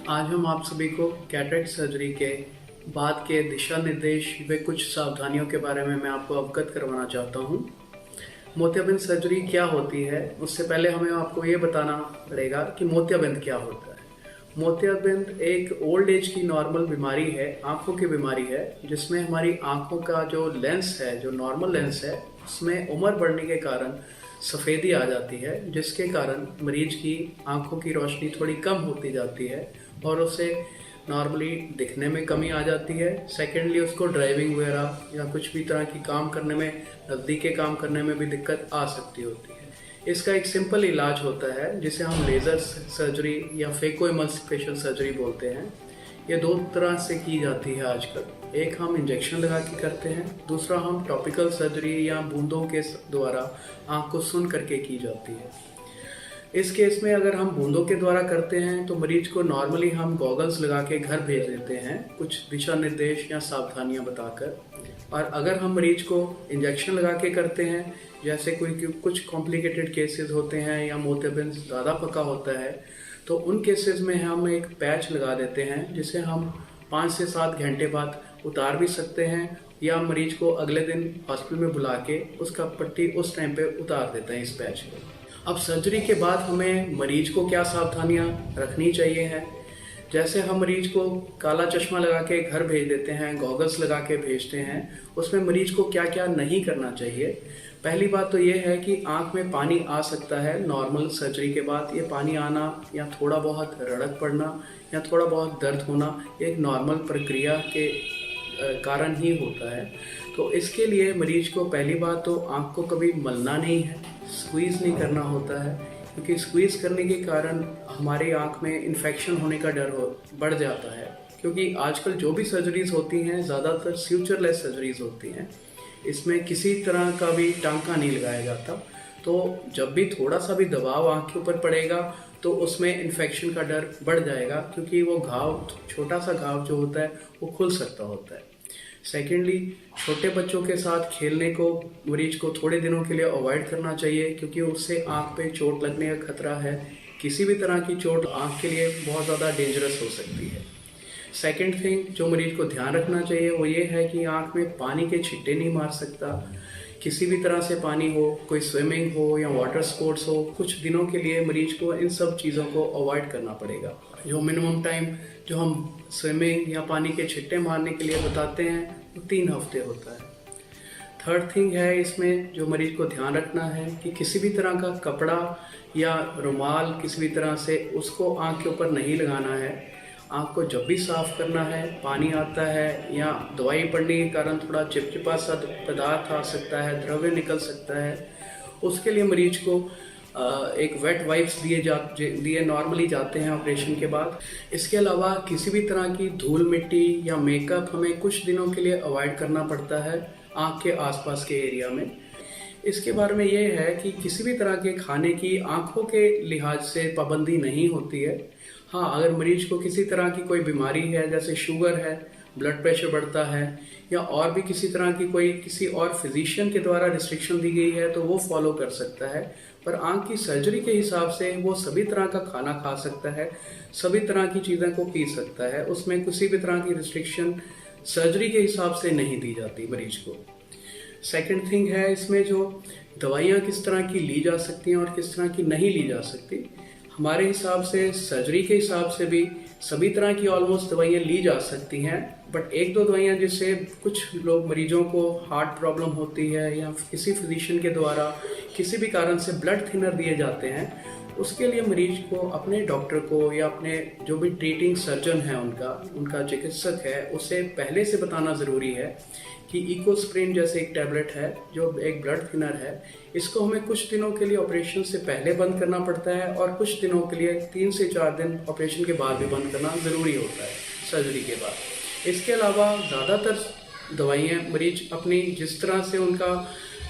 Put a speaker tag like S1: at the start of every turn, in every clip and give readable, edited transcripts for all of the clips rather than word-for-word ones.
S1: आज हम आप सभी को कैटरेक्ट सर्जरी के बाद के दिशा निर्देश व कुछ सावधानियों के बारे में मैं आपको अवगत करवाना चाहता हूँ। मोतियाबिंद सर्जरी क्या होती है, उससे पहले हमें आपको ये बताना पड़ेगा कि मोतियाबिंद क्या होता है। मोतियाबिंद एक ओल्ड एज की नॉर्मल बीमारी है, आंखों की बीमारी है, जिसमें हमारी आंखों का जो लेंस है, जो नॉर्मल लेंस है, उसमें उम्र बढ़ने के कारण सफ़ेदी आ जाती है, जिसके कारण मरीज की आंखों की रोशनी थोड़ी कम होती जाती है और उसे नॉर्मली दिखने में कमी आ जाती है। सेकेंडली उसको ड्राइविंग वगैरह या कुछ भी तरह की काम करने में, नज़दीक के काम करने में भी दिक्कत आ सकती होती है। इसका एक सिंपल इलाज होता है जिसे हम लेज़र सर्जरी या फेको इमल्सिफिकेशन सर्जरी बोलते हैं। ये दो तरह से की जाती है आजकल। एक हम इंजेक्शन लगा के करते हैं, दूसरा हम टॉपिकल सर्जरी या बूंदों के द्वारा आँख को सुन करके की जाती है। इस केस में अगर हम बूंदों के द्वारा करते हैं तो मरीज को नॉर्मली हम गॉगल्स लगा के घर भेज देते हैं, कुछ दिशा निर्देश या सावधानियां बताकर। और अगर हम मरीज को इंजेक्शन लगा के करते हैं, जैसे कुछ कॉम्प्लिकेटेड केसेस होते हैं या मोतियाबिंद ज़्यादा पका होता है, तो उन केसेस में हम एक पैच लगा देते हैं जिसे हम 5 से 7 घंटे बाद उतार भी सकते हैं, या मरीज को अगले दिन हॉस्पिटल में बुला के उसका पट्टी उस टाइम पे उतार देते हैं इस पैच को। अब सर्जरी के बाद हमें मरीज को क्या सावधानियां रखनी चाहिए है। जैसे हम मरीज को काला चश्मा लगा के घर भेज देते हैं, गॉगल्स लगा के भेजते हैं, उसमें मरीज को क्या क्या नहीं करना चाहिए। पहली बात तो ये है कि आंख में पानी आ सकता है नॉर्मल सर्जरी के बाद। ये पानी आना या थोड़ा बहुत रड़क पड़ना या थोड़ा बहुत दर्द होना एक नॉर्मल प्रक्रिया के कारण ही होता है। तो इसके लिए मरीज को पहली बात तो आंख को कभी मलना नहीं है, स्क्वीज़ नहीं करना होता है, क्योंकि स्क्वीज़ करने के कारण हमारी आंख में इन्फेक्शन होने का डर बढ़ जाता है। क्योंकि आजकल जो भी सर्जरीज होती हैं ज़्यादातर स्यूचरलेस सर्जरीज होती हैं, इसमें किसी तरह का भी टांका नहीं लगाया जाता। तो जब भी थोड़ा सा भी दबाव आँख के ऊपर पड़ेगा तो उसमें इन्फेक्शन का डर बढ़ जाएगा, क्योंकि वो घाव, छोटा सा घाव जो होता है वो खुल सकता होता है। सेकेंडली, छोटे बच्चों के साथ खेलने को मरीज को थोड़े दिनों के लिए अवॉइड करना चाहिए, क्योंकि उससे आँख पे चोट लगने का खतरा है। किसी भी तरह की चोट आँख के लिए बहुत ज़्यादा डेंजरस हो सकती है। सेकेंड थिंग जो मरीज को ध्यान रखना चाहिए वो ये है कि आँख में पानी के छिट्टे नहीं मार सकता। किसी भी तरह से पानी हो, कोई स्विमिंग हो या वाटर स्पोर्ट्स हो, कुछ दिनों के लिए मरीज को इन सब चीज़ों को अवॉइड करना पड़ेगा। जो मिनिमम टाइम जो हम स्विमिंग या पानी के छिट्टे मारने के लिए बताते हैं वो 3 हफ्ते होता है। थर्ड थिंग है इसमें जो मरीज को ध्यान रखना है कि किसी भी तरह का कपड़ा या रुमाल किसी भी तरह से उसको आँख के ऊपर नहीं लगाना है। आँख को जब भी साफ़ करना है, पानी आता है या दवाई पड़ने के कारण थोड़ा चिपचिपा सा पदार्थ आ सकता है, द्रव्य निकल सकता है, उसके लिए मरीज को एक वेट वाइप्स दिए नॉर्मली जाते हैं ऑपरेशन के बाद। इसके अलावा किसी भी तरह की धूल मिट्टी या मेकअप हमें कुछ दिनों के लिए अवॉइड करना पड़ता है आँख के आसपास के एरिया में। इसके बारे में ये है कि किसी भी तरह के खाने की आँखों के लिहाज से पाबंदी नहीं होती है। हाँ, अगर मरीज को किसी तरह की कोई बीमारी है, जैसे शुगर है, ब्लड प्रेशर बढ़ता है, या और भी किसी तरह की कोई किसी और फिजिशियन के द्वारा रिस्ट्रिक्शन दी गई है, तो वो फॉलो कर सकता है। पर आँख की सर्जरी के हिसाब से वो सभी तरह का खाना खा सकता है, सभी तरह की चीज़ें को पी सकता है। उसमें किसी भी तरह की रिस्ट्रिक्शन सर्जरी के हिसाब से नहीं दी जाती मरीज को। सेकेंड थिंग है इसमें जो दवाइयाँ किस तरह की ली जा सकती हैं और किस तरह की नहीं ली जा सकती। हमारे हिसाब से सर्जरी के हिसाब से भी सभी तरह की ऑलमोस्ट दवाइयाँ ली जा सकती हैं, बट 1-2 दवाइयाँ जिससे कुछ लोग मरीजों को हार्ट प्रॉब्लम होती है या किसी फिजिशियन के द्वारा किसी भी कारण से ब्लड थिनर दिए जाते हैं, उसके लिए मरीज को अपने डॉक्टर को या अपने जो भी ट्रीटिंग सर्जन है उनका चिकित्सक है, उसे पहले से बताना ज़रूरी है कि इकोस्प्रिन जैसे एक टैबलेट है जो एक ब्लड थिनर है, इसको हमें कुछ दिनों के लिए ऑपरेशन से पहले बंद करना पड़ता है और कुछ दिनों के लिए 3 से 4 दिन ऑपरेशन के बाद भी बंद करना ज़रूरी होता है सर्जरी के बाद। इसके अलावा ज़्यादातर दवाइयाँ मरीज अपनी जिस तरह से उनका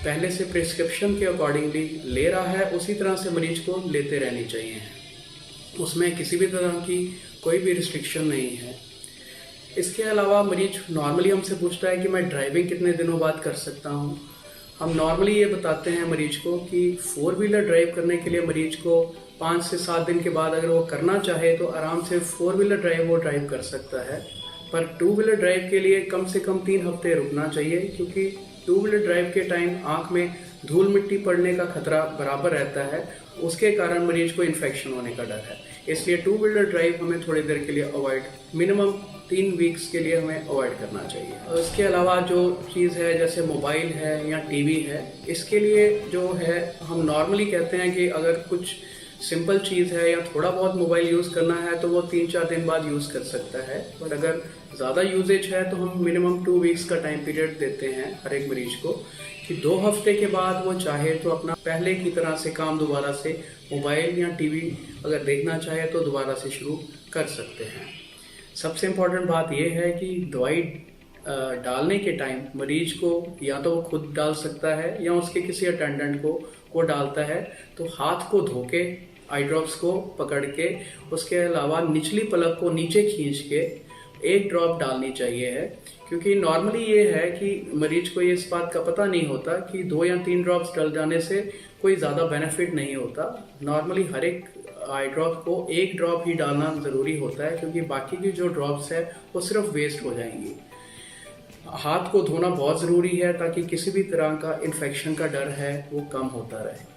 S1: पहले से प्रिस्क्रिप्शन के अकॉर्डिंगली ले रहा है उसी तरह से मरीज को लेते रहनी चाहिए। उसमें किसी भी तरह की कोई भी रिस्ट्रिक्शन नहीं है। इसके अलावा मरीज नॉर्मली हमसे पूछता है कि मैं ड्राइविंग कितने दिनों बाद कर सकता हूँ। हम नॉर्मली ये बताते हैं मरीज को कि 4 व्हीलर ड्राइव करने के लिए मरीज को 5 से 7 दिन के बाद अगर वो करना चाहे तो आराम से 4 व्हीलर ड्राइव वो ड्राइव कर सकता है। पर 2 व्हीलर ड्राइव के लिए कम से कम 3 हफ्ते रुकना चाहिए, क्योंकि 2 व्हीलर ड्राइव के टाइम आँख में धूल मिट्टी पड़ने का खतरा बराबर रहता है, उसके कारण मरीज को इन्फेक्शन होने का डर है। इसलिए 2 व्हीलर ड्राइव हमें थोड़ी देर के लिए अवॉइड, मिनिमम 3 वीक्स के लिए हमें अवॉइड करना चाहिए। और इसके अलावा जो चीज़ है जैसे मोबाइल है या टीवी है, इसके लिए जो है हम नॉर्मली कहते हैं कि अगर कुछ सिंपल चीज़ है या थोड़ा बहुत मोबाइल यूज़ करना है तो वो 3-4 दिन बाद यूज़ कर सकता है। पर अगर ज़्यादा यूजेज है तो हम मिनिमम 2 वीक्स का टाइम पीरियड देते हैं हर एक मरीज को, कि 2 हफ्ते के बाद वो चाहे तो अपना पहले की तरह से काम दोबारा से मोबाइल या टीवी अगर देखना चाहे तो दोबारा से शुरू कर सकते हैं। सबसे इम्पोर्टेंट बात यह है कि दवाई डालने के टाइम मरीज को या तो वो खुद डाल सकता है या उसके किसी अटेंडेंट को वो डालता है, तो हाथ को धो के आई ड्रॉप्स को पकड़ के, उसके अलावा निचली पलक को नीचे खींच के 1 ड्रॉप डालनी चाहिए है। क्योंकि नॉर्मली ये है कि मरीज को ये इस बात का पता नहीं होता कि 2 या 3 ड्रॉप्स डल जाने से कोई ज़्यादा बेनिफिट नहीं होता। नॉर्मली हर एक आई ड्रॉप को 1 ड्रॉप ही डालना ज़रूरी होता है, क्योंकि बाकी की जो ड्रॉप्स है वो सिर्फ वेस्ट हो जाएंगी। हाथ को धोना बहुत ज़रूरी है ताकि किसी भी तरह का इन्फेक्शन का डर है वो कम होता रहे।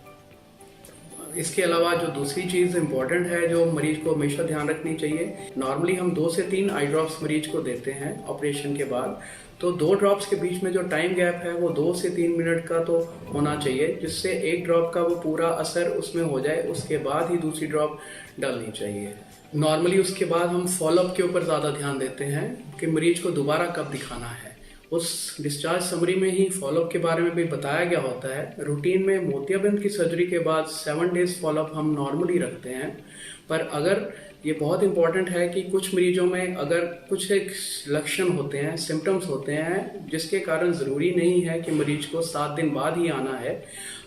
S1: इसके अलावा जो दूसरी चीज़ इम्पॉर्टेंट है जो मरीज को हमेशा ध्यान रखनी चाहिए, नॉर्मली हम 2 से 3 आई ड्रॉप्स मरीज को देते हैं ऑपरेशन के बाद, तो 2 ड्रॉप्स के बीच में जो टाइम गैप है वो 2 से 3 मिनट का तो होना चाहिए, जिससे 1 ड्रॉप का वो पूरा असर उसमें हो जाए, उसके बाद ही दूसरी ड्रॉप डालनी चाहिए। नॉर्मली उसके बाद हम फॉलोअप के ऊपर ज़्यादा ध्यान देते हैं कि मरीज को दोबारा कब दिखाना है। उस डिस्चार्ज समरी में ही फॉलोअप के बारे में भी बताया गया होता है। रूटीन में मोतियाबिंद की सर्जरी के बाद 7 डेज फॉलोअप हम नॉर्मली रखते हैं, पर अगर ये बहुत इंपॉर्टेंट है कि कुछ मरीजों में अगर कुछ एक लक्षण होते हैं, सिम्टम्स होते हैं, जिसके कारण ज़रूरी नहीं है कि मरीज को 7 दिन बाद ही आना है।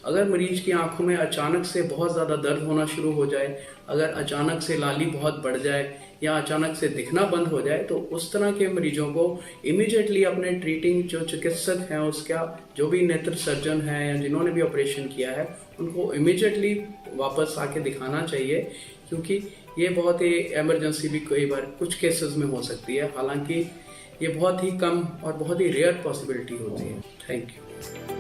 S1: अगर मरीज की आंखों में अचानक से बहुत ज़्यादा दर्द होना शुरू हो जाए, अगर अचानक से लाली बहुत बढ़ जाए या अचानक से दिखना बंद हो जाए, तो उस तरह के मरीजों को इमीडिएटली अपने ट्रीटिंग जो चिकित्सक हैं, उसका जो भी नेत्र सर्जन है या जिन्होंने भी ऑपरेशन किया है, उनको इमीडिएटली वापस आके दिखाना चाहिए, क्योंकि ये बहुत ही इमरजेंसी भी कई बार कुछ केसेस में हो सकती है। हालांकि ये बहुत ही कम और बहुत ही रेयर पॉसिबिलिटी होती है। Thank you.